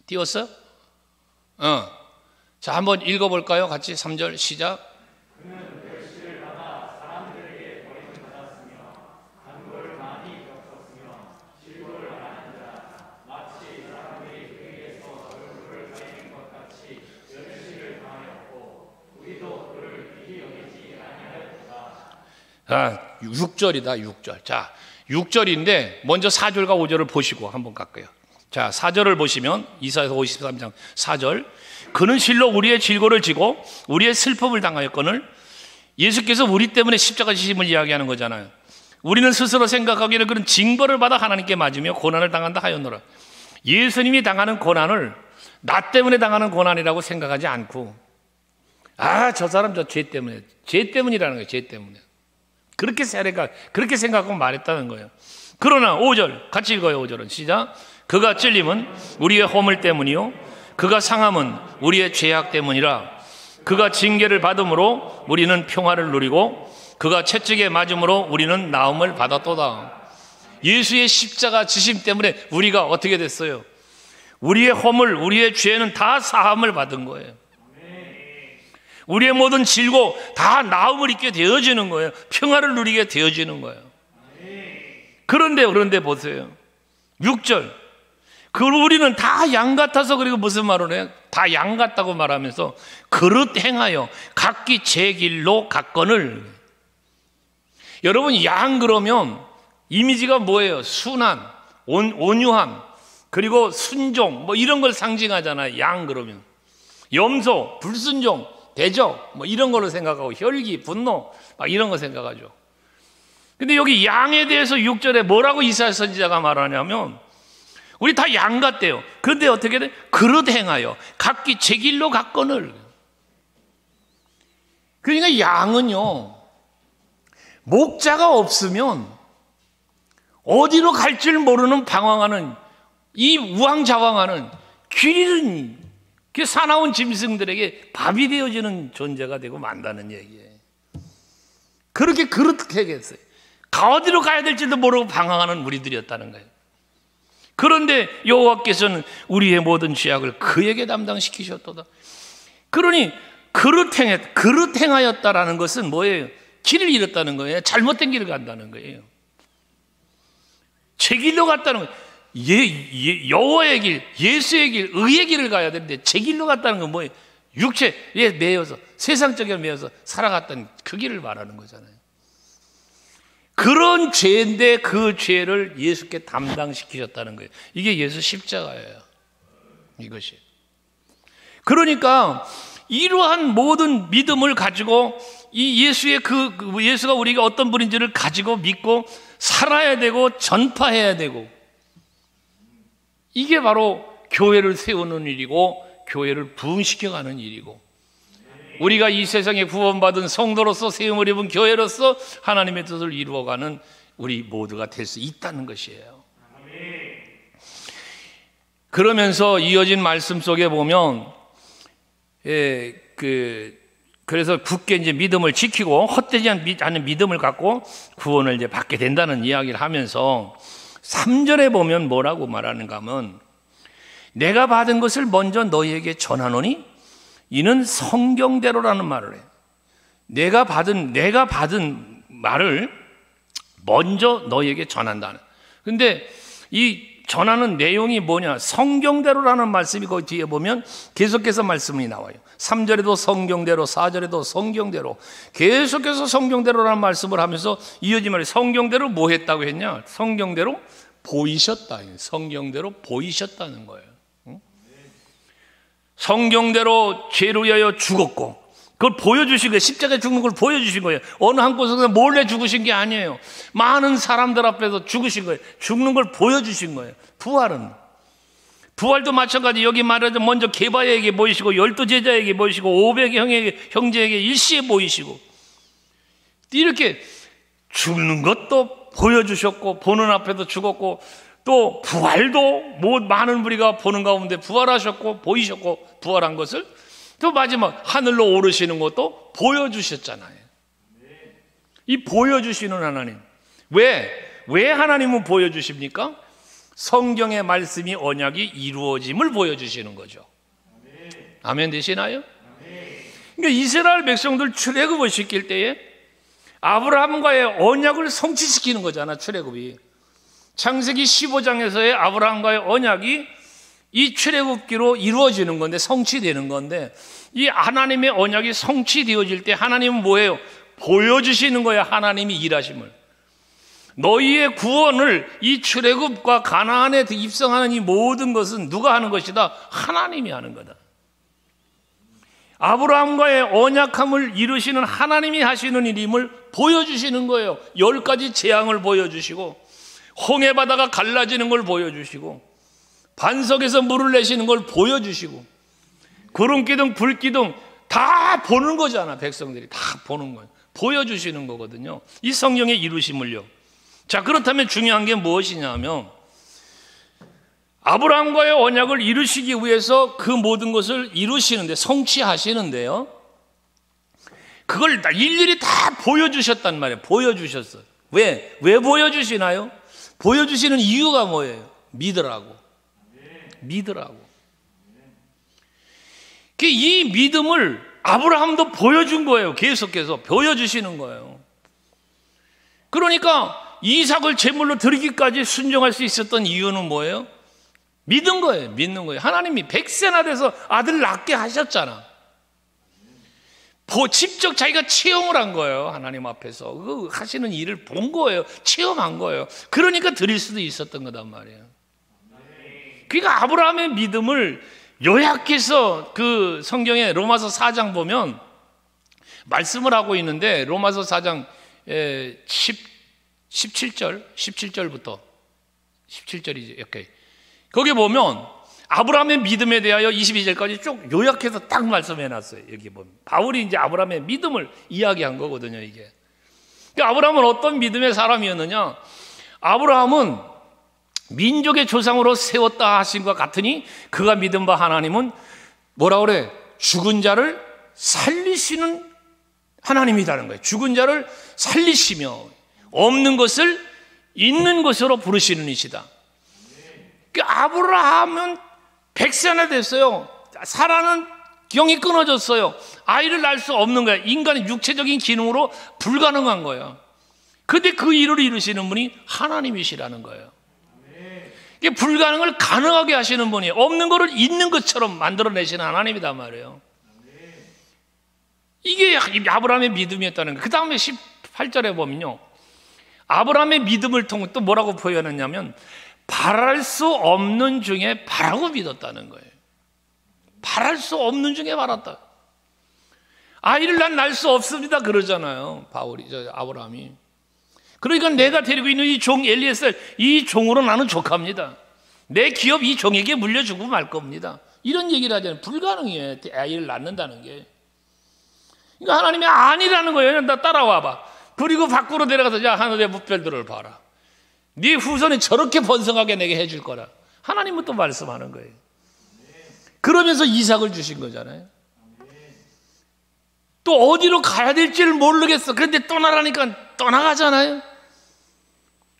띄웠어요? 자, 한번 읽어볼까요? 같이 3절 시작. 아, 6절이다, 6절. 자, 6절인데 먼저 4절과 5절을 보시고 한번 갈게요. 자, 4절을 보시면 이사야서 53장 4절. 그는 실로 우리의 질고를 지고 우리의 슬픔을 당하였거늘. 예수께서 우리 때문에 십자가 지심을 이야기하는 거잖아요. 우리는 스스로 생각하기에는 그런 징벌을 받아 하나님께 맞으며 고난을 당한다 하였노라. 예수님이 당하는 고난을 나 때문에 당하는 고난이라고 생각하지 않고, 저 사람 저 죄 때문이라는 거예요. 죄 때문에. 그렇게 생각하고 말했다는 거예요. 그러나 5절 같이 읽어요. 5절은 시작. 그가 찔림은 우리의 허물 때문이요 그가 상함은 우리의 죄악 때문이라. 그가 징계를 받음으로 우리는 평화를 누리고 그가 채찍에 맞음으로 우리는 나음을 받았도다. 예수의 십자가 지심 때문에 우리가 어떻게 됐어요? 우리의 허물, 우리의 죄는 다 사함을 받은 거예요. 우리의 모든 질고 다 나음을 입게 되어지는 거예요. 평화를 누리게 되어지는 거예요. 그런데 보세요. 6절. 우리는 다 양 같아서, 그리고 무슨 말을 해요? 다 양 같다고 말하면서 그릇 행하여 각기 제 길로 갔거늘. 여러분, 양 그러면 이미지가 뭐예요? 순한, 온유함, 그리고 순종, 뭐 이런 걸 상징하잖아요. 양 그러면. 염소, 불순종, 대적, 뭐 이런 걸로 생각하고, 혈기, 분노, 막 이런 거 생각하죠. 근데 여기 양에 대해서 6절에 뭐라고 이사야 선지자가 말하냐면, 우리 다 양 같대요. 그런데 어떻게 돼? 그릇 행하여 각기 제 길로 갔거늘. 그러니까 양은요, 목자가 없으면 어디로 갈 줄 모르는 방황하는, 이 우왕좌왕하는 길 잃은 그 사나운 짐승들에게 밥이 되어지는 존재가 되고 만다는 얘기예요. 그렇게 그렇겠어요. 어디로 가야 될지도 모르고 방황하는 우리들이었다는 거예요. 그런데 여호와께서는 우리의 모든 죄악을 그에게 담당시키셨도다. 그러니 그릇 행하였다라는 것은 뭐예요? 길을 잃었다는 거예요. 잘못된 길을 간다는 거예요. 제 길로 갔다는 거예요. 여호와의 길, 예수의 길, 의의 길을 가야 되는데 제 길로 갔다는 건 뭐예요? 육체에 매여서, 세상적에 매여서 살아갔던 그 길을 말하는 거잖아요. 그런 죄인데 그 죄를 예수께 담당시키셨다는 거예요. 이게 예수 십자가예요. 이것이. 그러니까 이러한 모든 믿음을 가지고 이 예수의 예수가 우리가 어떤 분인지를 가지고 믿고 살아야 되고 전파해야 되고, 이게 바로 교회를 세우는 일이고 교회를 부흥시켜가는 일이고, 우리가 이 세상에 구원받은 성도로서 세움을 입은 교회로서 하나님의 뜻을 이루어가는 우리 모두가 될 수 있다는 것이에요. 그러면서 이어진 말씀 속에 보면 그래서 굳게 이제 믿음을 지키고 헛되지 않은 믿음을 갖고 구원을 이제 받게 된다는 이야기를 하면서 3절에 보면 뭐라고 말하는가 하면 내가 받은 것을 먼저 너희에게 전하노니 이는 성경대로라는 말을 해요. 내가 받은 말을 먼저 너희에게 전한다는. 근데 이 전하는 내용이 뭐냐? 성경대로라는 말씀이 거기 뒤에 보면 계속해서 말씀이 나와요. 3절에도 성경대로, 4절에도 성경대로, 계속해서 성경대로라는 말씀을 하면서 이어지 말이 성경대로 뭐 했다고 했냐? 성경대로 보이셨다. 성경대로 보이셨다는 거예요. 성경대로 죄를 위하여 죽었고 그걸 보여주신 거예요. 십자가에 죽는 걸 보여주신 거예요. 어느 한 곳에서 몰래 죽으신 게 아니에요. 많은 사람들 앞에서 죽으신 거예요. 죽는 걸 보여주신 거예요. 부활도 마찬가지. 여기 말하자 먼저 게바에게 보이시고 12 제자에게 보이시고 500 형제에게 일시에 보이시고 이렇게 죽는 것도 보여주셨고 보는 앞에도 죽었고 또 부활도 많은 무리가 보는 가운데 부활하셨고 보이셨고 부활한 것을 또 마지막 하늘로 오르시는 것도 보여주셨잖아요. 이 보여주시는 하나님. 왜 하나님은 보여주십니까? 성경의 말씀이 언약이 이루어짐을 보여주시는 거죠. 아멘 되시나요? 그러니까 이스라엘 백성들 출애굽을 시킬 때에 아브라함과의 언약을 성취시키는 거잖아. 출애굽이 창세기 15장에서의 아브라함과의 언약이 이 출애굽기로 이루어지는 건데 성취되는 건데 이 하나님의 언약이 성취되어질 때 하나님은 뭐예요? 보여주시는 거예요. 하나님이 일하심을. 너희의 구원을 이 출애굽과 가나안에 입성하는 이 모든 것은 누가 하는 것이다? 하나님이 하는 거다. 아브라함과의 언약함을 이루시는 하나님이 하시는 일임을 보여주시는 거예요. 10가지 재앙을 보여주시고 홍해바다가 갈라지는 걸 보여주시고 반석에서 물을 내시는 걸 보여주시고 구름기둥 불기둥 다 보는 거잖아. 백성들이 다 보는 거예요. 보여주시는 거거든요. 이 성경의 이루심을요. 자, 그렇다면 중요한 게 무엇이냐면 아브라함과의 언약을 이루시기 위해서 그 모든 것을 이루시는데 성취하시는데요, 그걸 일일이 다 보여주셨단 말이에요. 보여주셨어요. 왜 보여주시나요? 보여주시는 이유가 뭐예요? 믿으라고. 이 믿음을 아브라함도 보여준 거예요. 계속해서 보여주시는 거예요. 그러니까 이삭을 제물로 드리기까지 순종할 수 있었던 이유는 뭐예요? 믿는 거예요. 하나님이 100세나 돼서 아들 낳게 하셨잖아. 직접 자기가 체험을 한 거예요. 하나님 앞에서 그 하시는 일을 본 거예요. 체험한 거예요. 그러니까 드릴 수도 있었던 거단 말이에요. 그러니까 아브라함의 믿음을 요약해서 그 성경의 로마서 4장 보면 말씀을 하고 있는데 로마서 4장 17절부터 17절이죠. 이렇게 거기 보면 아브라함의 믿음에 대하여 22절까지 쭉 요약해서 딱 말씀해 놨어요. 여기 보면 바울이 이제 아브라함의 믿음을 이야기한 거거든요. 이게 그러니까 아브라함은 어떤 믿음의 사람이었느냐? 아브라함은 민족의 조상으로 세웠다 하신 것 같으니 그가 믿은 바 하나님은 뭐라 그래? 죽은 자를 살리시는 하나님이라는 거예요. 죽은 자를 살리시며 없는 것을 있는 것으로 부르시는 이시다. 그러니까 아브라함은 100세나 됐어요. 사라는 경이 끊어졌어요. 아이를 낳을 수 없는 거야. 인간의 육체적인 기능으로 불가능한 거예요. 근데 그 일을 이루시는 분이 하나님이시라는 거예요. 불가능을 가능하게 하시는 분이 없는 것을 있는 것처럼 만들어내시는 하나님이단 말이에요. 이게 아브라함의 믿음이었다는 거예요. 그 다음에 18절에 보면요, 아브라함의 믿음을 통해 또 뭐라고 표현했냐면 바랄 수 없는 중에 바라고 믿었다는 거예요. 바랄 수 없는 중에 바랐다. 아이를 난 낳을 수 없습니다 그러잖아요, 아브라함이. 그러니까 내가 데리고 있는 이 종 엘리에셀, 이 종으로 나는 족합니다. 내 기업 이 종에게 물려주고 말 겁니다. 이런 얘기를 하잖아요. 불가능해요, 아이를 낳는다는 게. 그러니까 하나님이 아니라는 거예요. 나 따라와봐. 그리고 밖으로 내려가서 야 하늘의 무별들을 봐라. 네 후손이 저렇게 번성하게 내게 해줄 거라. 하나님은 또 말씀하는 거예요. 그러면서 이삭을 주신 거잖아요. 또 어디로 가야 될지를 모르겠어. 그런데 떠나라니까 떠나가잖아요.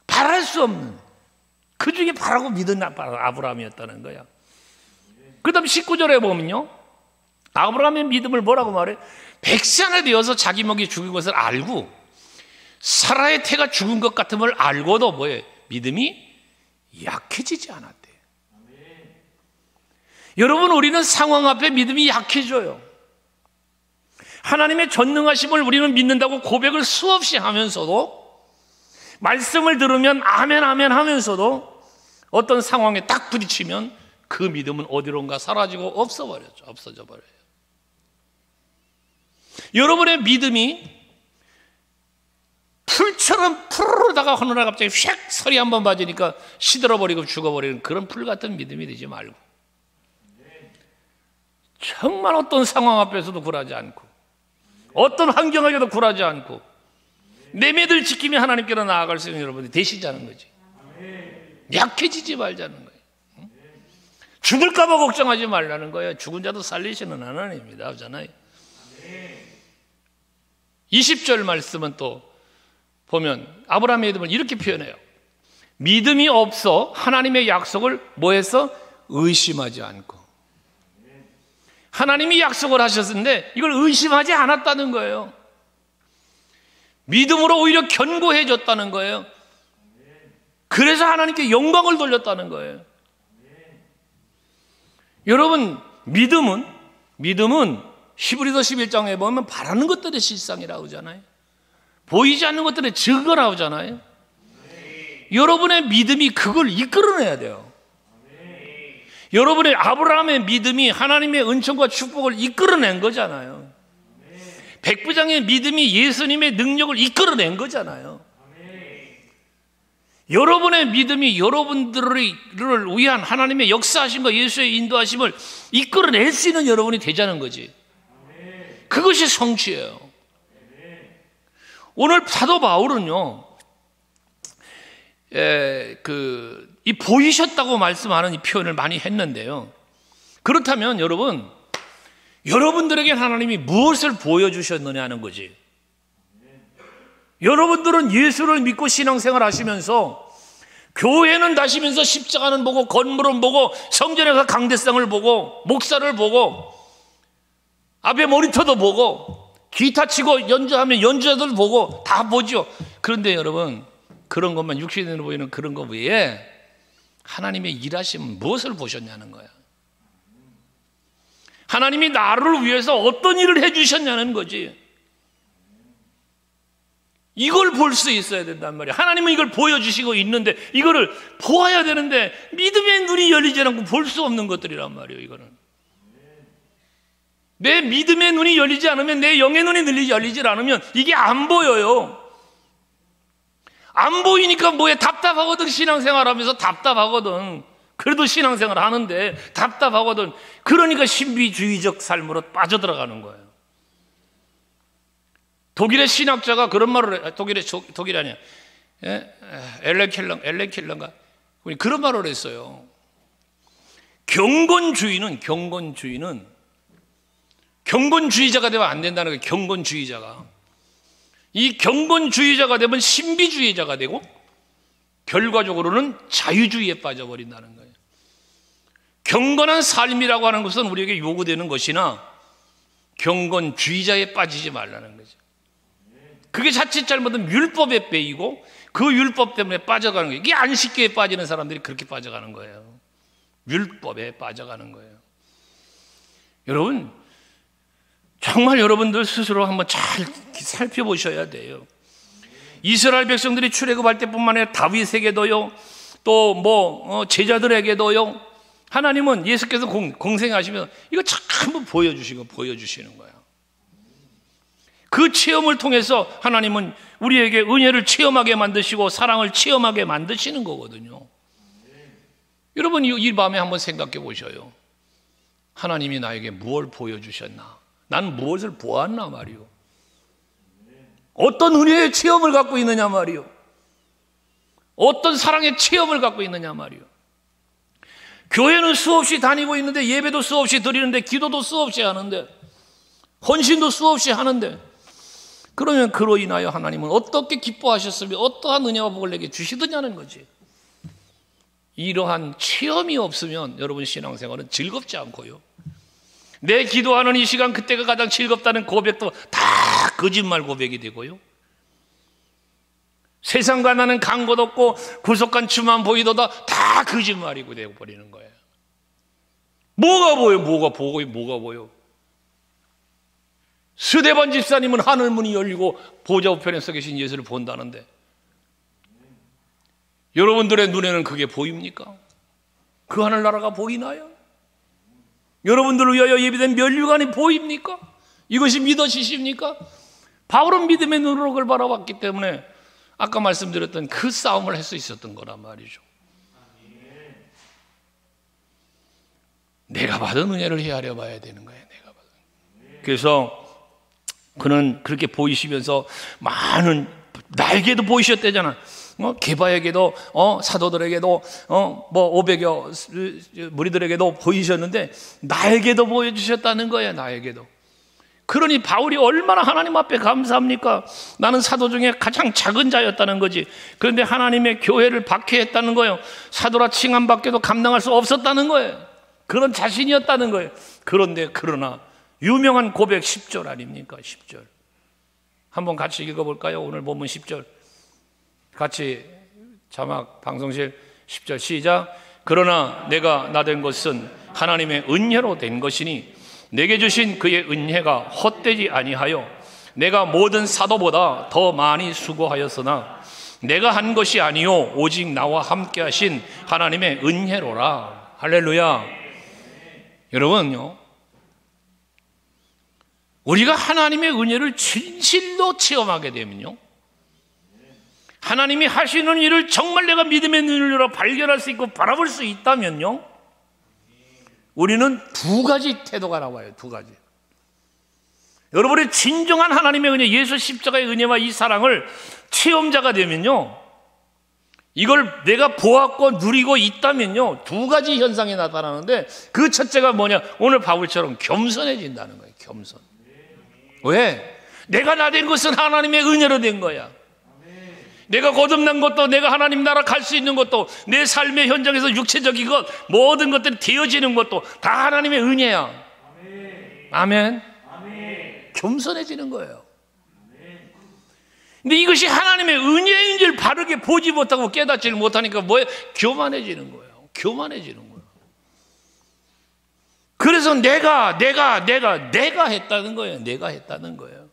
바랄 수 없는, 그 중에 바라고 믿은 아브라함이었다는 거야. 그 다음 19절에 보면요, 아브라함의 믿음을 뭐라고 말해? 백세 하나 되어서 자기 먹이 죽은 것을 알고 사라의 태가 죽은 것 같음을 알고도 뭐예요? 믿음이 약해지지 않았대. 여러분, 우리는 상황 앞에 믿음이 약해져요. 하나님의 전능하심을 우리는 믿는다고 고백을 수없이 하면서도, 말씀을 들으면 아멘 아멘 하면서도 어떤 상황에 딱 부딪히면 그 믿음은 어디론가 사라지고 없어져 버려요. 여러분의 믿음이 풀처럼 푸르르다가 어느 날 갑자기 휙 설이 한번 맞으니까 시들어버리고 죽어버리는 그런 풀 같은 믿음이 되지 말고, 정말 어떤 상황 앞에서도 굴하지 않고, 어떤 환경에도 굴하지 않고 내 믿을 지키며 하나님께로 나아갈 수 있는 여러분이 되시자는 거지. 약해지지 말자는 거예요. 죽을까 봐 걱정하지 말라는 거예요. 죽은 자도 살리시는 하나님입니다. 그렇잖아요. 20절 말씀은 또 보면 아브라함의 믿음을 이렇게 표현해요. 믿음이 없어 하나님의 약속을 뭐해서 의심하지 않고. 하나님이 약속을 하셨는데 이걸 의심하지 않았다는 거예요. 믿음으로 오히려 견고해 졌다는 거예요. 그래서 하나님께 영광을 돌렸다는 거예요. 여러분, 믿음은 히브리서 11장에 보면 바라는 것들의 실상이라고 하잖아요. 보이지 않는 것들의 증거라고 하잖아요. 여러분의 믿음이 그걸 이끌어내야 돼요. 여러분의 아브라함의 믿음이 하나님의 은총과 축복을 이끌어낸 거잖아요. 백부장의 믿음이 예수님의 능력을 이끌어낸 거잖아요. 여러분의 믿음이 여러분들을 위한 하나님의 역사하심과 예수의 인도하심을 이끌어낼 수 있는 여러분이 되자는 거지. 그것이 성취예요. 오늘 사도 바울은요, 이 보이셨다고 말씀하는 이 표현을 많이 했는데요. 그렇다면 여러분들에게 하나님이 무엇을 보여주셨느냐 하는 거지. 여러분들은 예수를 믿고 신앙생활 하시면서 교회는 다시면서 십자가는 보고 건물은 보고 성전에서 강대상을 보고 목사를 보고 앞에 모니터도 보고 기타 치고 연주하면 연주자들 보고 다 보죠. 그런데 여러분, 그런 것만 육신으로 보이는 그런 것 외에 하나님의 일하심은 무엇을 보셨냐는 거야. 하나님이 나를 위해서 어떤 일을 해주셨냐는 거지. 이걸 볼 수 있어야 된단 말이야. 하나님은 이걸 보여주시고 있는데 이거를 보아야 되는데 믿음의 눈이 열리지 않고 볼 수 없는 것들이란 말이에요. 이거는 내 믿음의 눈이 열리지 않으면, 내 영의 눈이 열리지 않으면 이게 안 보여요. 안 보이니까 뭐해? 답답하거든. 신앙생활하면서 답답하거든. 그래도 신앙생활 하는데 답답하거든. 그러니까 신비주의적 삶으로 빠져들어가는 거예요. 독일의 신학자가 그런 말을 해. 독일 아니야. 엘렌 켈러인가? 그런 말을 했어요. 경건주의자가 되면 안 된다는 거예요. 경건주의자가. 이 경건주의자가 되면 신비주의자가 되고 결과적으로는 자유주의에 빠져버린다는 거예요. 경건한 삶이라고 하는 것은 우리에게 요구되는 것이나 경건주의자에 빠지지 말라는 거죠. 그게 자칫 잘못하면 율법에 빼이고 그 율법 때문에 빠져가는 거예요. 이게 안식교에 빠지는 사람들이 그렇게 빠져가는 거예요. 율법에 빠져가는 거예요. 여러분, 정말 여러분들 스스로 한번 잘 살펴보셔야 돼요. 이스라엘 백성들이 출애굽할 때뿐만 아니라 다윗에게도요, 또 제자들에게도요, 하나님은 예수께서 공생하시면서 이거 전부 보여주시는 거예요. 그 체험을 통해서 하나님은 우리에게 은혜를 체험하게 만드시고 사랑을 체험하게 만드시는 거거든요. 여러분, 이 밤에 한번 생각해 보셔요. 하나님이 나에게 무엇을 보여주셨나? 난 무엇을 보았나 말이요. 어떤 은혜의 체험을 갖고 있느냐 말이요. 어떤 사랑의 체험을 갖고 있느냐 말이요. 교회는 수없이 다니고 있는데, 예배도 수없이 드리는데, 기도도 수없이 하는데, 헌신도 수없이 하는데, 그러면 그로 인하여 하나님은 어떻게 기뻐하셨으며 어떠한 은혜와 복을 내게 주시느냐는 거지. 이러한 체험이 없으면 여러분 신앙생활은 즐겁지 않고요, 내 기도하는 이 시간 그때가 가장 즐겁다는 고백도 다 거짓말 고백이 되고요, 세상과 나는 간 것 없고 구속한 주만 보이도다 다 거짓말이고 되어버리는 거예요. 뭐가 보여? 뭐가 보여? 스데반 집사님은 하늘문이 열리고 보좌 우편에 서 계신 예수를 본다는데, 여러분들의 눈에는 그게 보입니까? 그 하늘나라가 보이나요? 여러분들을 위하여 예비된 면류관이 보입니까? 이것이 믿어지십니까? 바울은 믿음의 눈으로 그걸 바라봤기 때문에 아까 말씀드렸던 그 싸움을 할 수 있었던 거란 말이죠. 내가 받은 은혜를 헤아려 봐야 되는 거예요. 내가 받은. 그래서 그는 그렇게 보이시면서 많은, 나에게도 보이셨대잖아. 게바에게도, 사도들에게도, 500여 무리들에게도 보이셨는데 나에게도 보여주셨다는 거예요. 나에게도. 그러니 바울이 얼마나 하나님 앞에 감사합니까? 나는 사도 중에 가장 작은 자였다는 거지. 그런데 하나님의 교회를 박해했다는 거예요. 사도라 칭함밖에도 감당할 수 없었다는 거예요. 그런 자신이었다는 거예요. 그런데 그러나 유명한 고백 10절 아닙니까? 10절 한번 같이 읽어볼까요? 오늘 본문 10절 같이 자막 방송실 10절 시작. 그러나 내가 나된 것은 하나님의 은혜로 된 것이니 내게 주신 그의 은혜가 헛되지 아니하여 내가 모든 사도보다 더 많이 수고하였으나 내가 한 것이 아니요 오직 나와 함께 하신 하나님의 은혜로라. 할렐루야. 여러분요, 우리가 하나님의 은혜를 진실로 체험하게 되면요, 하나님이 하시는 일을 정말 내가 믿음의 눈으로 발견할 수 있고 바라볼 수 있다면요, 우리는 두 가지 태도가 나와요. 두 가지. 여러분의 진정한 하나님의 은혜, 예수 십자가의 은혜와 이 사랑을 체험자가 되면요, 이걸 내가 보았고 누리고 있다면요, 두 가지 현상이 나타나는데 그 첫째가 뭐냐? 오늘 바울처럼 겸손해진다는 거예요. 겸손. 왜? 내가 나된 것은 하나님의 은혜로 된 거야. 내가 거듭난 것도, 내가 하나님 나라 갈 수 있는 것도, 내 삶의 현장에서 육체적인 것, 모든 것들이 되어지는 것도 다 하나님의 은혜야. 아멘. 겸손해지는 거예요. 근데 이것이 하나님의 은혜인 줄 바르게 보지 못하고 깨닫지를 못하니까 뭐예요? 교만해지는 거예요. 교만해지는 거예요. 그래서 내가 했다는 거예요. 내가 했다는 거예요.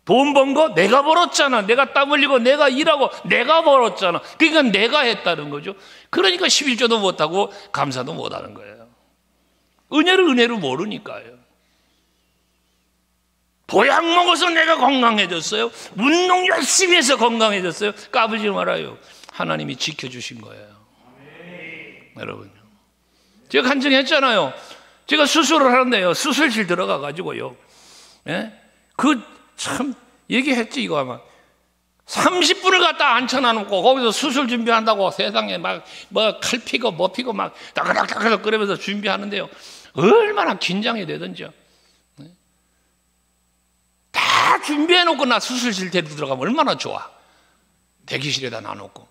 돈 번 거 내가 벌었잖아. 내가 땀 흘리고 내가 일하고 내가 벌었잖아. 그러니까 내가 했다는 거죠. 그러니까 11조도 못하고 감사도 못하는 거예요. 은혜를 모르니까요. 보약 먹어서 내가 건강해졌어요. 운동 열심히 해서 건강해졌어요. 까불지 말아요. 하나님이 지켜주신 거예요. 여러분요, 제가 간증했잖아요. 제가 수술을 하는데요, 수술실 들어가 가지고요, 참 얘기했지. 이거 아마 30분을 갖다 앉혀놔놓고 거기서 수술 준비한다고 세상에 막 뭐 칼 피고 뭐 피고 막 따그닥따그닥 끓으면서 준비하는데요, 얼마나 긴장이 되든지요. 다 준비해놓고 나 수술실 데리고 들어가면 얼마나 좋아. 대기실에다 놔놓고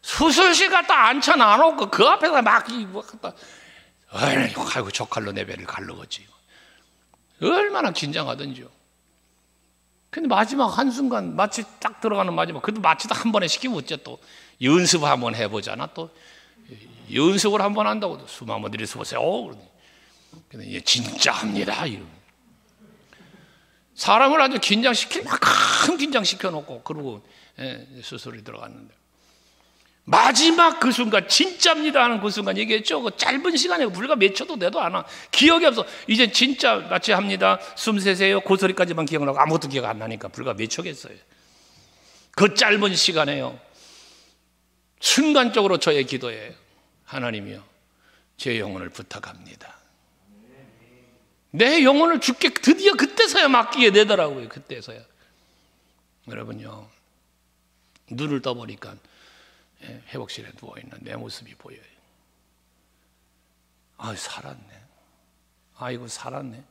수술실 갖다 앉혀놔놓고 그 앞에서 막 뭐 갖다, 아이고 저 칼로 내 배를 갈르겠지. 얼마나 긴장하든지요. 근데 마지막 한순간 마취 딱 들어가는 마지막, 그래도 마취도 한 번에 시키면 어째 또 연습 한번 해보잖아. 또 연습을 한번 한다고 숨 한번 들이쉬보세요. 근데 얘 진짜 합니다. 이러면 사람을 아주 긴장시킬 만큼 긴장시켜놓고 그러고 수술이 들어갔는데 마지막 그 순간, 진짜입니다 하는 그 순간 얘기했죠. 그 짧은 시간에 불과 몇 초도 돼도 안 와. 기억이 없어. 이제 진짜 마취합니다, 숨 세세요, 그 소리까지만 기억나고 아무것도 기억 안 나니까 불과 몇 초겠어요. 그 짧은 시간에요, 순간적으로 저의 기도에 하나님이요, 제 영혼을 부탁합니다. 내 영혼을 주께 드디어 그때서야 맡기게 되더라고요. 그때서야. 여러분요, 눈을 떠보니까 회복실에 누워있는 내 모습이 보여요. 아, 살았네. 아이고, 살았네.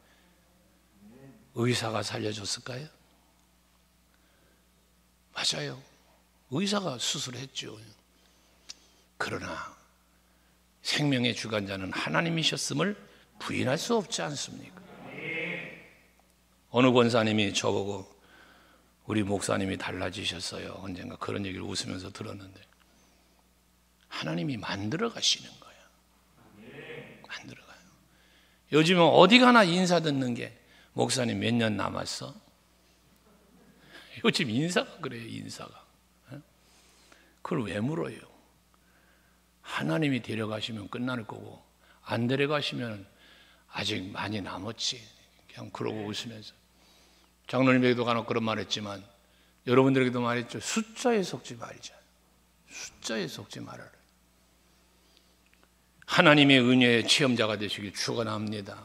의사가 살려줬을까요? 맞아요. 의사가 수술했죠. 그러나 생명의 주관자는 하나님이셨음을 부인할 수 없지 않습니까? 어느 권사님이 저보고 우리 목사님이 달라지셨어요. 언젠가 그런 얘기를 웃으면서 들었는데, 하나님이 만들어 가시는 거예요. 만들어 가요. 요즘은 어디 가나 인사 듣는 게, 목사님 몇 년 남았어? 요즘 인사가 그래요. 인사가. 그걸 왜 물어요? 하나님이 데려가시면 끝날 거고, 안 데려가시면 아직 많이 남았지. 그냥 그러고 웃으면서. 장로님에게도 간혹 그런 말 했지만, 여러분들에게도 말했죠. 숫자에 속지 말자. 숫자에 속지 말아라. 하나님의 은혜의 체험자가 되시길 축원합니다.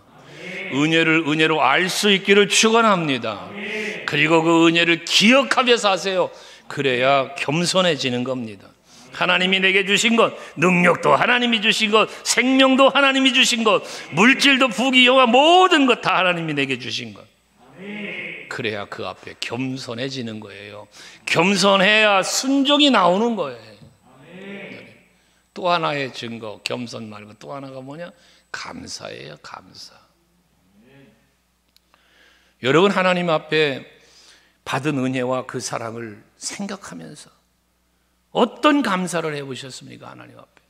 은혜를 은혜로 알 수 있기를 축원합니다. 그리고 그 은혜를 기억하면서 하세요. 그래야 겸손해지는 겁니다. 하나님이 내게 주신 것, 능력도 하나님이 주신 것, 생명도 하나님이 주신 것, 물질도 부귀 영화 모든 것 다 하나님이 내게 주신 것. 그래야 그 앞에 겸손해지는 거예요. 겸손해야 순종이 나오는 거예요. 또 하나의 증거, 겸손 말고 또 하나가 뭐냐? 감사예요. 감사. 여러분, 하나님 앞에 받은 은혜와 그 사랑을 생각하면서 어떤 감사를 해보셨습니까? 하나님 앞에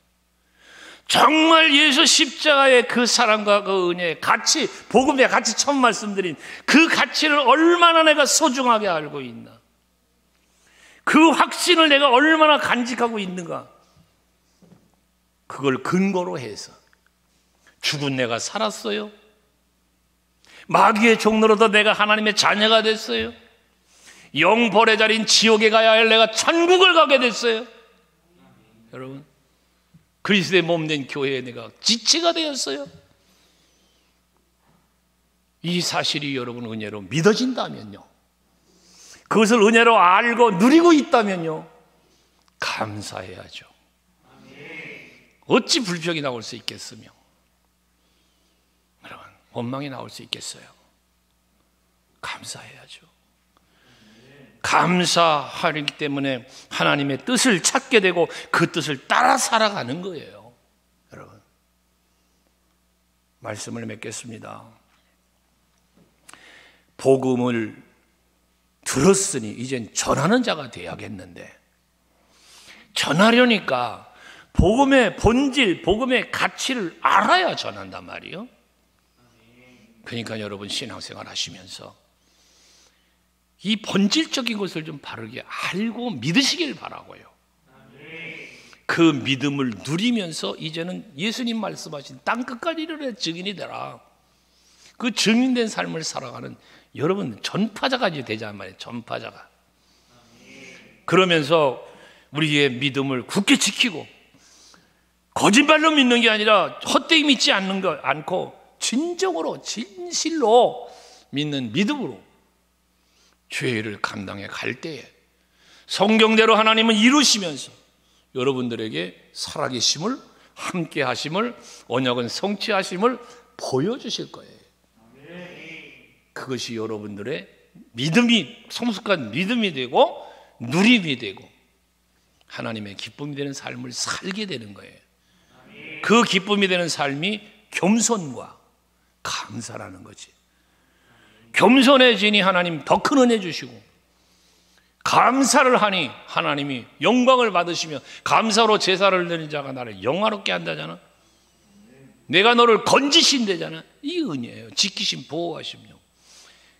정말 예수 십자가의 그 사랑과 그 은혜, 같이 복음에 같이 처음 말씀드린 그 가치를 얼마나 내가 소중하게 알고 있나, 그 확신을 내가 얼마나 간직하고 있는가, 그걸 근거로 해서 죽은 내가 살았어요. 마귀의 종로로도 내가 하나님의 자녀가 됐어요. 영벌의 자리인 지옥에 가야 할 내가 천국을 가게 됐어요. 여러분, 그리스도의 몸된 교회에 내가 지체가 되었어요. 이 사실이 여러분 은혜로 믿어진다면요, 그것을 은혜로 알고 누리고 있다면요, 감사해야죠. 어찌 불평이 나올 수 있겠으며, 여러분, 원망이 나올 수 있겠어요? 감사해야죠. 감사하기 때문에 하나님의 뜻을 찾게 되고 그 뜻을 따라 살아가는 거예요. 여러분, 말씀을 맺겠습니다. 복음을 들었으니 이젠 전하는 자가 돼야겠는데, 전하려니까 복음의 본질, 복음의 가치를 알아야 전한단 말이에요. 그러니까 여러분, 신앙생활 하시면서 이 본질적인 것을 좀 바르게 알고 믿으시길 바라고요. 그 믿음을 누리면서 이제는 예수님 말씀하신 땅끝까지 이르러 증인이 되라. 그 증인된 삶을 살아가는 여러분 전파자까지 되자 말이에요. 전파자가. 그러면서 우리의 믿음을 굳게 지키고 거짓말로 믿는 게 아니라 헛되이 믿지 않고 진정으로 진실로 믿는 믿음으로 죄를 감당해 갈 때에 성경대로 하나님은 이루시면서 여러분들에게 살아계심을, 함께 하심을, 언약은 성취하심을 보여주실 거예요. 그것이 여러분들의 믿음이, 성숙한 믿음이 되고 누림이 되고 하나님의 기쁨이 되는 삶을 살게 되는 거예요. 그 기쁨이 되는 삶이 겸손과 감사라는 거지. 겸손해지니 하나님 더 큰 은혜 주시고, 감사를 하니 하나님이 영광을 받으시며, 감사로 제사를 드리는 자가 나를 영화롭게 한다잖아. 내가 너를 건지신대잖아. 이 은혜예요. 지키심, 보호하심요.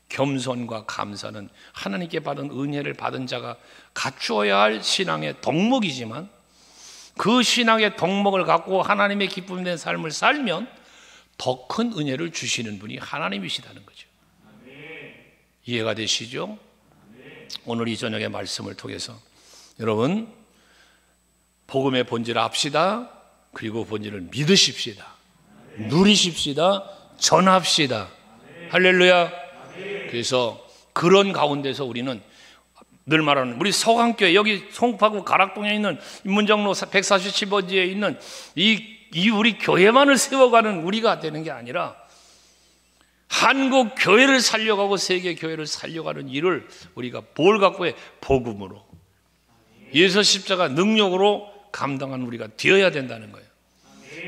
겸손과 감사는 하나님께 받은 은혜를 받은 자가 갖추어야 할 신앙의 덕목이지만, 그 신앙의 덕목을 갖고 하나님의 기쁨 된 삶을 살면 더 큰 은혜를 주시는 분이 하나님이시다는 거죠. 이해가 되시죠? 오늘 이 저녁의 말씀을 통해서 여러분, 복음의 본질을 압시다. 그리고 본질을 믿으십시다. 누리십시다. 전합시다. 할렐루야. 그래서 그런 가운데서 우리는 늘 말하는 우리 서강교회, 여기 송파구 가락동에 있는 인문정로 147번지에 있는 이 우리 교회만을 세워가는 우리가 되는 게 아니라 한국 교회를 살려가고 세계 교회를 살려가는 일을 우리가 뭘 갖고 해? 복음으로, 예수 십자가 능력으로 감당한 우리가 되어야 된다는 거예요.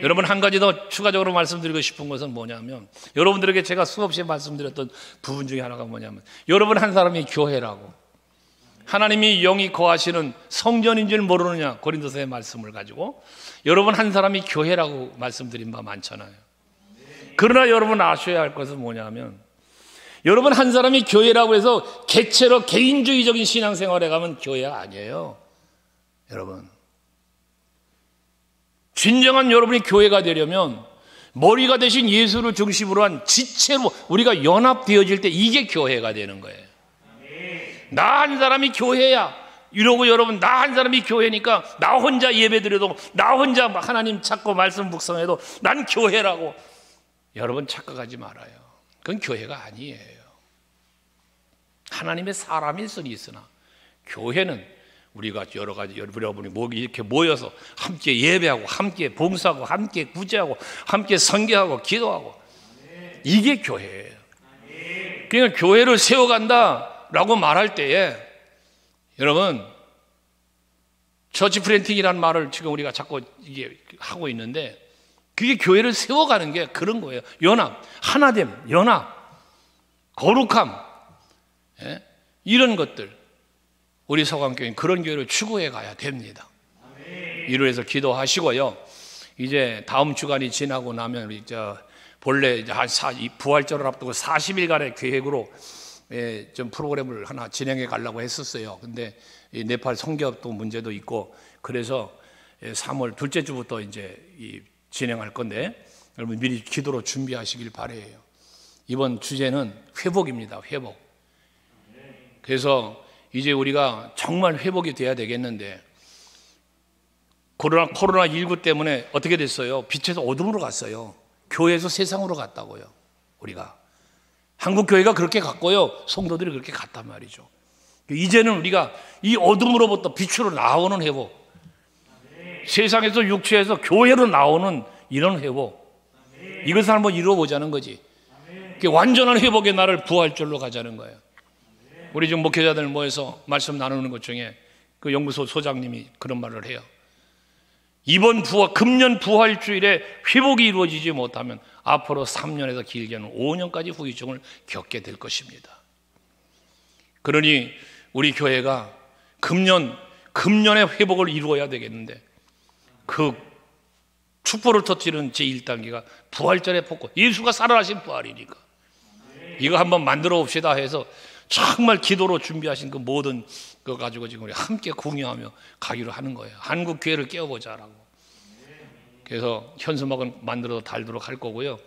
여러분, 한 가지 더 추가적으로 말씀드리고 싶은 것은 뭐냐면, 여러분들에게 제가 수없이 말씀드렸던 부분 중에 하나가 뭐냐면, 여러분 한 사람이 교회라고, 하나님이 영이 거하시는 성전인 줄 모르느냐, 고린도서의 말씀을 가지고 여러분 한 사람이 교회라고 말씀드린 바 많잖아요. 그러나 여러분 아셔야 할 것은 뭐냐면, 여러분 한 사람이 교회라고 해서 개체로 개인주의적인 신앙생활에 가면 교회가 아니에요. 여러분, 진정한 여러분이 교회가 되려면 머리가 되신 예수를 중심으로 한 지체로 우리가 연합되어질 때 이게 교회가 되는 거예요. 나 한 사람이 교회야 이러고, 여러분 나 한 사람이 교회니까 나 혼자 예배드려도, 나 혼자 하나님 찾고 말씀 묵상해도 난 교회라고, 여러분 착각하지 말아요. 그건 교회가 아니에요. 하나님의 사람일 수는 있으나 교회는 우리가 여러 가지, 여러분이 이렇게 모여서 함께 예배하고 함께 봉사하고 함께 구제하고 함께 선교하고 기도하고, 이게 교회예요. 그러니까 교회를 세워간다라고 말할 때에 여러분, 처치 플랜팅이라는 말을 지금 우리가 자꾸 이게 하고 있는데, 그게 교회를 세워가는 게 그런 거예요. 연합, 하나됨, 연합, 거룩함, 이런 것들, 우리 서강교회는 그런 교회를 추구해 가야 됩니다. 이로 해서 기도하시고요. 이제 다음 주간이 지나고 나면 우리 본래 부활절을 앞두고 40일간의 계획으로 좀 프로그램을 하나 진행해 가려고 했었어요. 근데 이 네팔 선교도 문제도 있고, 그래서 3월 둘째 주부터 이제 진행할 건데, 여러분 미리 기도로 준비하시길 바라요. 이번 주제는 회복입니다. 회복. 그래서 이제 우리가 정말 회복이 돼야 되겠는데, 코로나19 때문에 어떻게 됐어요? 빛에서 어둠으로 갔어요. 교회에서 세상으로 갔다고요. 우리가 한국 교회가 그렇게 갔고요, 성도들이 그렇게 갔단 말이죠. 이제는 우리가 이 어둠으로부터 빛으로 나오는 회복, 세상에서 육체에서 교회로 나오는 이런 회복, 이것을 한번 이루어보자는 거지. 완전한 회복의 날을 부활절로 가자는 거예요. 우리 지금 목회자들 모여서 말씀 나누는 것 중에 그 연구소 소장님이 그런 말을 해요. 이번 금년 부활주일에 회복이 이루어지지 못하면 앞으로 3년에서 길게는 5년까지 후유증을 겪게 될 것입니다. 그러니 우리 교회가 금년의 회복을 이루어야 되겠는데, 그 축복을 터뜨리는 제1단계가 부활절의 복권, 예수가 살아나신 부활이니까 이거 한번 만들어 봅시다 해서 정말 기도로 준비하신 그 모든 거 가지고 지금 우리 함께 공유하며 가기로 하는 거예요. 한국 교회를 깨워보자라고. 그래서 현수막은 만들어서 달도록 할 거고요.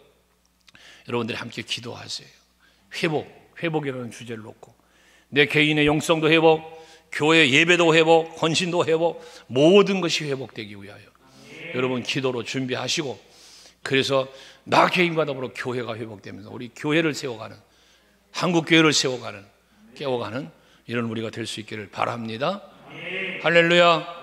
여러분들이 함께 기도하세요. 회복이라는 주제를 놓고 내 개인의 영성도 회복, 교회 예배도 회복, 헌신도 회복, 모든 것이 회복되기 위하여 여러분 기도로 준비하시고, 그래서 나 개인과 더불어 교회가 회복되면서 우리 교회를 세워가는, 한국 교회를 세워가는, 깨워가는 이런 우리가 될 수 있기를 바랍니다. 할렐루야.